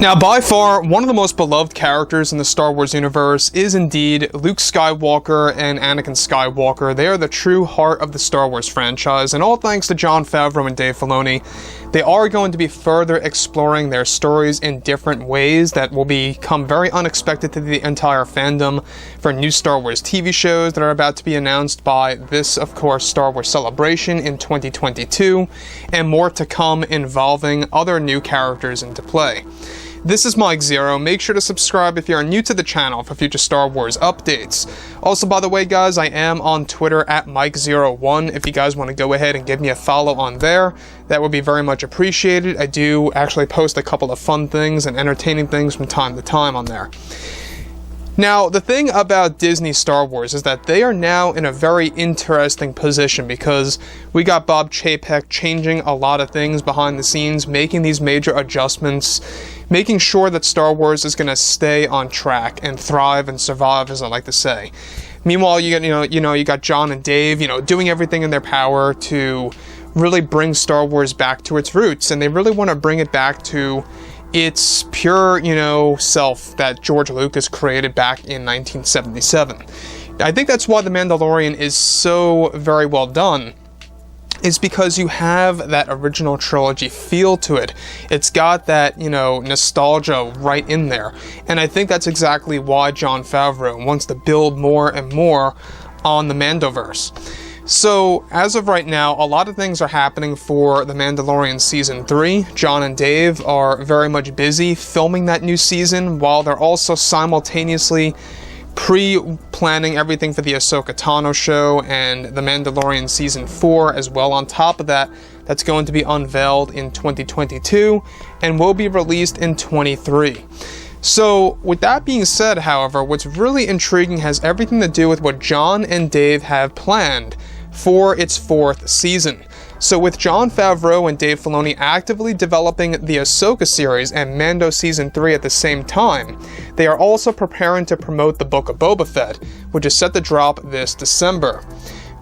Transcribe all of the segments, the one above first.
Now, by far, one of the most beloved characters in the Star Wars universe is indeed Luke Skywalker and Anakin Skywalker. They are the true heart of the Star Wars franchise, and all thanks to Jon Favreau and Dave Filoni, they are going to be further exploring their stories in different ways that will become very unexpected to the entire fandom for new Star Wars TV shows that are about to be announced by this, of course, Star Wars Celebration in 2022, and more to come involving other new characters into play. This is Mike Zero. Make sure to subscribe if you're new to the channel for future Star Wars updates. Also, by the way, guys, I am on Twitter at Mike01. If you guys want to go ahead and give me a follow on there, that would be very much appreciated. I do actually post a couple of fun things and entertaining things from time to time on there. Now, the thing about Disney Star Wars is that they are now in a very interesting position because we got Bob Chapek changing a lot of things behind the scenes, making these major adjustments, making sure that Star Wars is going to stay on track and thrive and survive, as I like to say. Meanwhile, you got John and Dave, doing everything in their power to really bring Star Wars back to its roots, and they really want to bring it back to its pure, self that George Lucas created back in 1977. I think that's why The Mandalorian is so very well done, is because you have that original trilogy feel to it. It's got that, nostalgia right in there. And I think that's exactly why Jon Favreau wants to build more and more on the Mandoverse. So, as of right now, a lot of things are happening for The Mandalorian Season 3. John and Dave are very much busy filming that new season, while they're also simultaneously pre-planning everything for the Ahsoka Tano show and The Mandalorian Season 4 as well. On top of that, that's going to be unveiled in 2022 and will be released in 2023. So, with that being said, however, what's really intriguing has everything to do with what John and Dave have planned for its 4th season. So with Jon Favreau and Dave Filoni actively developing the Ahsoka series and Mando Season 3 at the same time, they are also preparing to promote the Book of Boba Fett, which is set to drop this December.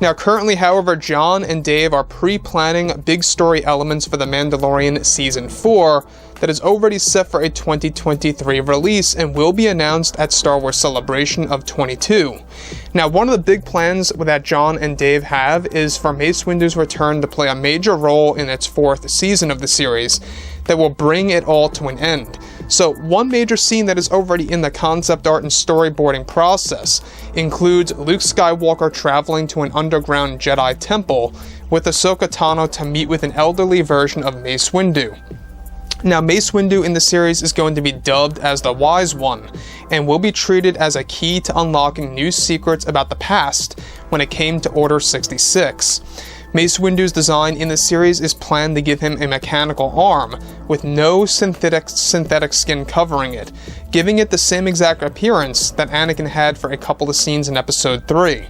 Now currently, however, John and Dave are pre-planning big story elements for The Mandalorian Season 4 that is already set for a 2023 release and will be announced at Star Wars Celebration of 22. Now, one of the big plans that John and Dave have is for Mace Windu's return to play a major role in its 4th season of the series that will bring it all to an end. So, one major scene that is already in the concept art and storyboarding process includes Luke Skywalker traveling to an underground Jedi temple with Ahsoka Tano to meet with an elderly version of Mace Windu. Now, Mace Windu in the series is going to be dubbed as the Wise One, and will be treated as a key to unlocking new secrets about the past when it came to Order 66. Mace Windu's design in the series is planned to give him a mechanical arm, with no synthetic skin covering it, giving it the same exact appearance that Anakin had for a couple of scenes in Episode 3.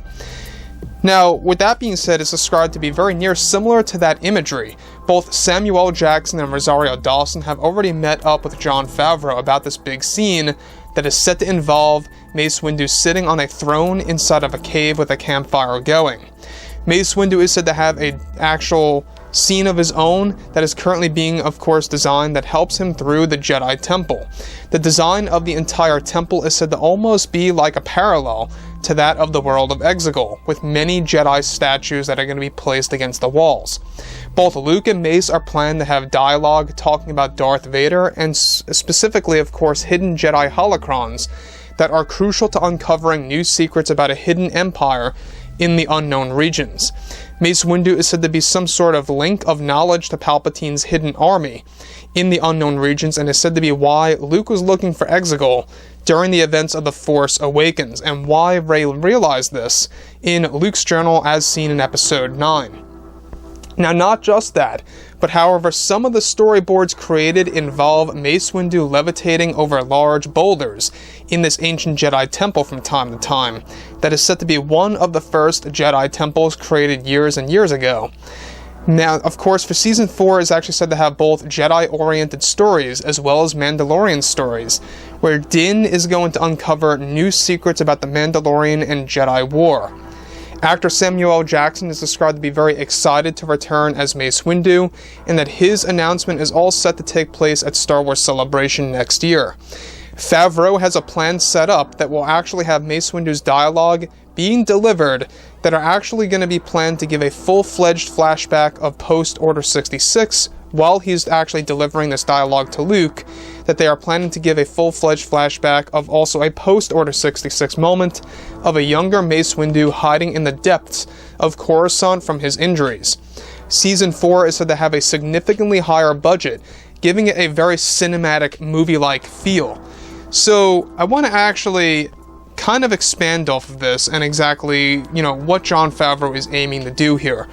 Now, with that being said, it's described to be very near similar to that imagery. Both Samuel L. Jackson and Rosario Dawson have already met up with Jon Favreau about this big scene that is set to involve Mace Windu sitting on a throne inside of a cave with a campfire going. Mace Windu is said to have an actual scene of his own that is currently being, of course, designed that helps him through the Jedi Temple. The design of the entire temple is said to almost be like a parallel to that of the world of Exegol, with many Jedi statues that are going to be placed against the walls. Both Luke and Mace are planned to have dialogue talking about Darth Vader and specifically, of course, hidden Jedi holocrons that are crucial to uncovering new secrets about a hidden empire in the unknown regions. Mace Windu is said to be some sort of link of knowledge to Palpatine's hidden army in the unknown regions, and is said to be why Luke was looking for Exegol during the events of The Force Awakens, and why Rey realized this in Luke's journal as seen in Episode 9. Now, not just that, but however, some of the storyboards created involve Mace Windu levitating over large boulders in this ancient Jedi temple from time to time, that is said to be one of the first Jedi temples created years and years ago. Now, of course, for Season 4 is actually said to have both Jedi-oriented stories as well as Mandalorian stories, where Din is going to uncover new secrets about the Mandalorian and Jedi War. Actor Samuel L. Jackson is described to be very excited to return as Mace Windu, and that his announcement is all set to take place at Star Wars Celebration next year. Favreau has a plan set up that will actually have Mace Windu's dialogue being delivered that are actually going to be planned to give a full-fledged flashback of post-Order 66 while he's actually delivering this dialogue to Luke, that they are planning to give a full-fledged flashback of also a post-Order 66 moment of a younger Mace Windu hiding in the depths of Coruscant from his injuries. Season 4 is said to have a significantly higher budget, giving it a very cinematic, movie-like feel. So, I want to actually kind of expand off of this and exactly, what Jon Favreau is aiming to do here.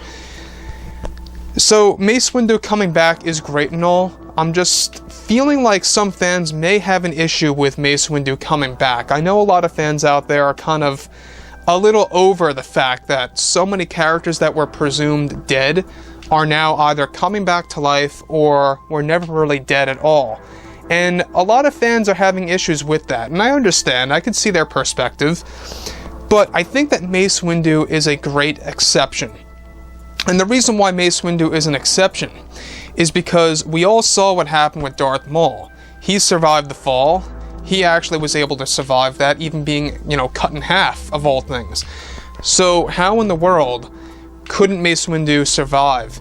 So, Mace Windu coming back is great and all. I'm just feeling like some fans may have an issue with Mace Windu coming back. I know a lot of fans out there are kind of a little over the fact that so many characters that were presumed dead are now either coming back to life or were never really dead at all. And a lot of fans are having issues with that, and I understand, I can see their perspective, but I think that Mace Windu is a great exception. And the reason why Mace Windu is an exception is because we all saw what happened with Darth Maul. He survived the fall. He actually was able to survive that, even being, cut in half, of all things. So how in the world couldn't Mace Windu survive,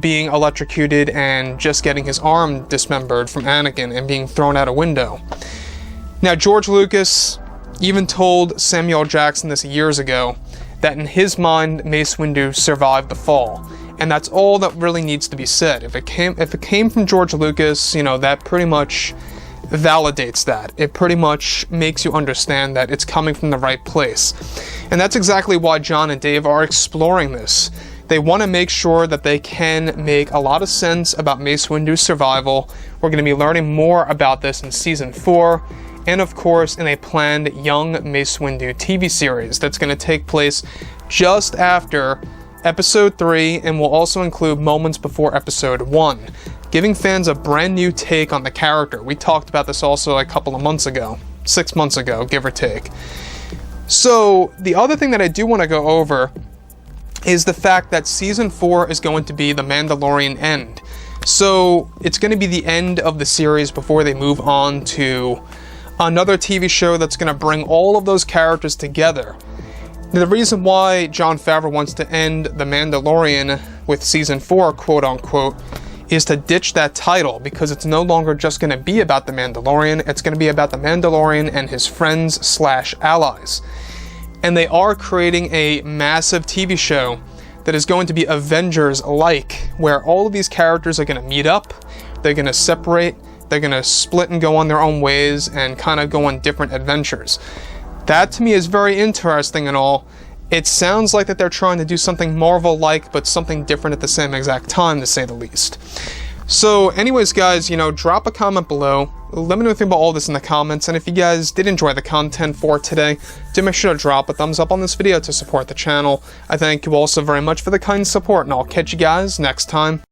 being electrocuted and just getting his arm dismembered from Anakin and being thrown out a window? Now, George Lucas even told Samuel L. Jackson this years ago, that in his mind, Mace Windu survived the fall. And that's all that really needs to be said. If it came from George Lucas, that pretty much validates that. It pretty much makes you understand that it's coming from the right place. And that's exactly why John and Dave are exploring this. They want to make sure that they can make a lot of sense about Mace Windu's survival. We're going to be learning more about this in Season 4. And of course, in a planned young Mace Windu TV series that's going to take place just after Episode 3 and will also include moments before Episode 1, giving fans a brand new take on the character. We talked about this also a couple of months ago, 6 months ago, give or take. So, the other thing that I do want to go over is the fact that Season 4 is going to be the Mandalorian End. So, it's going to be the end of the series before they move on to another TV show that's going to bring all of those characters together. The reason why Jon Favreau wants to end The Mandalorian with Season 4, quote-unquote, is to ditch that title, because it's no longer just going to be about The Mandalorian, it's going to be about The Mandalorian and his friends/allies. And they are creating a massive TV show that is going to be Avengers-like, where all of these characters are going to meet up, they're going to separate, they're going to split and go on their own ways and kind of go on different adventures. That to me is very interesting and all. It sounds like that they're trying to do something Marvel-like, but something different at the same exact time, to say the least. So anyways, guys, drop a comment below. Let me know what you think about all this in the comments, and if you guys did enjoy the content for today, do make sure to drop a thumbs up on this video to support the channel. I thank you all so very much for the kind support, and I'll catch you guys next time.